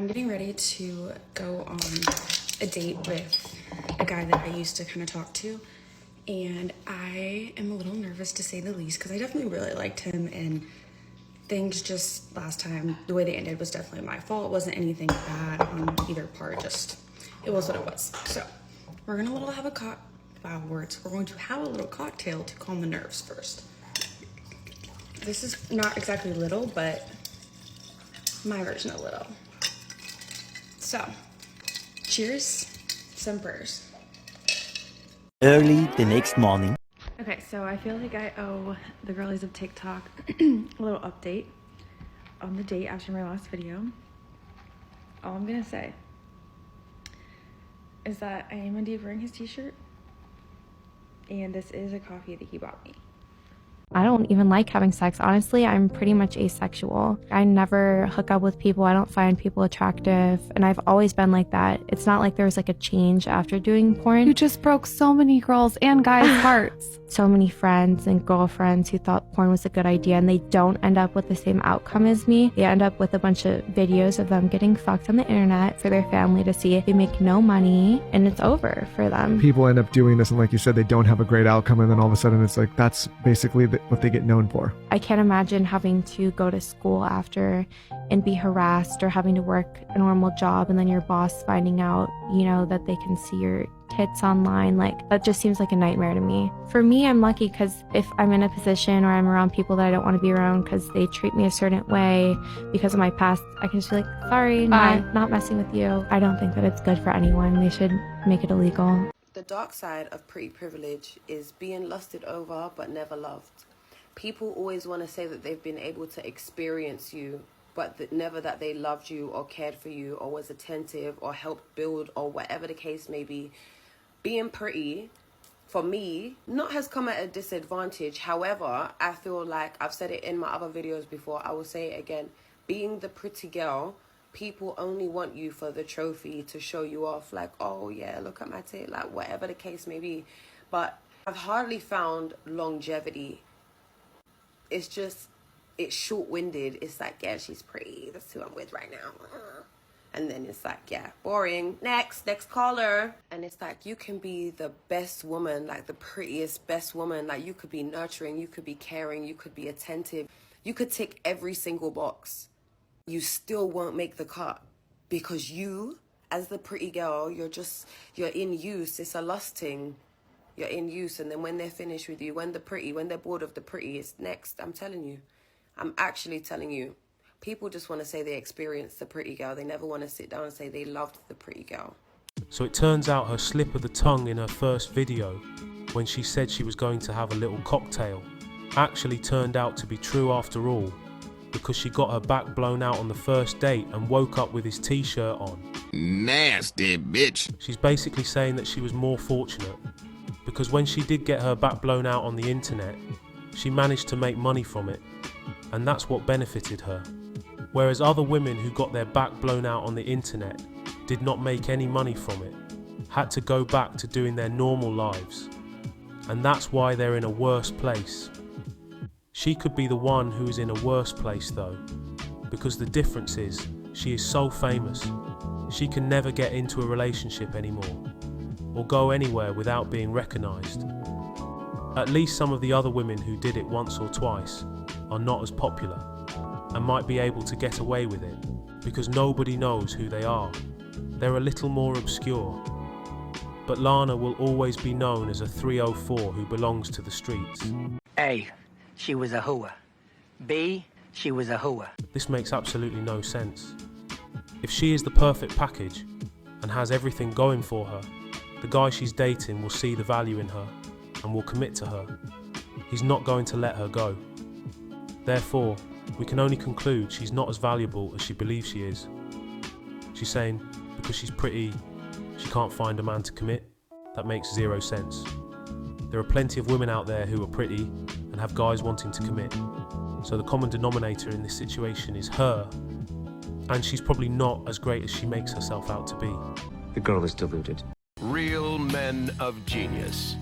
I'm getting ready to go on a date with a guy that I used to kind of talk to, and I am a little nervous to say the least because I definitely really liked him, and things just last time, the way they ended was definitely my fault. It wasn't anything bad on either part, just it was what it was. So we're going to have a We're going to have a little cocktail to calm the nerves first. This is not exactly little, but my version of little. So, cheers, some prayers. Early the next morning. Okay, so I feel like I owe the girlies of TikTok a little update on the date after my last video. All I'm gonna say is that I am indeed wearing his t-shirt, and this is a coffee that he bought me. I don't even like having sex. Honestly, I'm pretty much asexual. I never hook up with people. I don't find people attractive. And I've always been like that. It's not like there was like a change after doing porn. You just broke so many girls' and guys' hearts. So many friends and girlfriends who thought porn was a good idea, and they don't end up with the same outcome as me. They end up with a bunch of videos of them getting fucked on the internet for their family to see. They make no money, and it's over for them. People end up doing this, and like you said, they don't have a great outcome, and then all of a sudden it's like that's basically what they get known for. I can't imagine having to go to school after and be harassed, or having to work a normal job and then your boss finding out, you know, that they can see your tits online. Like, that just seems like a nightmare to me. For me, I'm lucky because if I'm in a position or I'm around people that I don't want to be around because they treat me a certain way because of my past, I can just be like, sorry, not messing with you. I don't think that it's good for anyone. They should make it illegal. The dark side of pretty privilege is being lusted over but never loved. People always want to say that they've been able to experience you, but never that they loved you or cared for you or was attentive or helped build or whatever the case may be. Being pretty, for me, not has come at a disadvantage. However, I feel like I've said it in my other videos before. I will say it again. Being the pretty girl, people only want you for the trophy to show you off. Like, oh yeah, look at my tit, like whatever the case may be. But I've hardly found longevity. It's just, it's short-winded. It's like, yeah, she's pretty. That's who I'm with right now. And then it's like, yeah, boring. Next caller. And it's like, you can be the best woman, like the prettiest, best woman. Like, you could be nurturing, you could be caring, you could be attentive. You could tick every single box. You still won't make the cut because you, as the pretty girl, you're in use. It's a lust thing. You're in use, and then when they're finished with you, when they're bored of the pretty, it's next. I'm telling you. I'm actually telling you. People just want to say they experienced the pretty girl. They never want to sit down and say they loved the pretty girl. So it turns out her slip of the tongue in her first video, when she said she was going to have a little cocktail, actually turned out to be true after all, because she got her back blown out on the first date and woke up with his t-shirt on. Nasty bitch. She's basically saying that she was more fortunate, because when she did get her back blown out on the internet, she managed to make money from it, and that's what benefited her. Whereas other women who got their back blown out on the internet did not make any money from it, had to go back to doing their normal lives, and that's why they're in a worse place. She could be the one who is in a worse place though, because the difference is she is so famous, she can never get into a relationship anymore, or go anywhere without being recognised. At least some of the other women who did it once or twice are not as popular and might be able to get away with it because nobody knows who they are. They're a little more obscure. But Lana will always be known as a 304 who belongs to the streets. A, she was a hooer. B, she was a hooer. This makes absolutely no sense. If she is the perfect package and has everything going for her, the guy she's dating will see the value in her and will commit to her. He's not going to let her go. Therefore, we can only conclude she's not as valuable as she believes she is. She's saying because she's pretty, she can't find a man to commit. That makes zero sense. There are plenty of women out there who are pretty and have guys wanting to commit. So the common denominator in this situation is her, and she's probably not as great as she makes herself out to be. The girl is deluded. Real men of genius.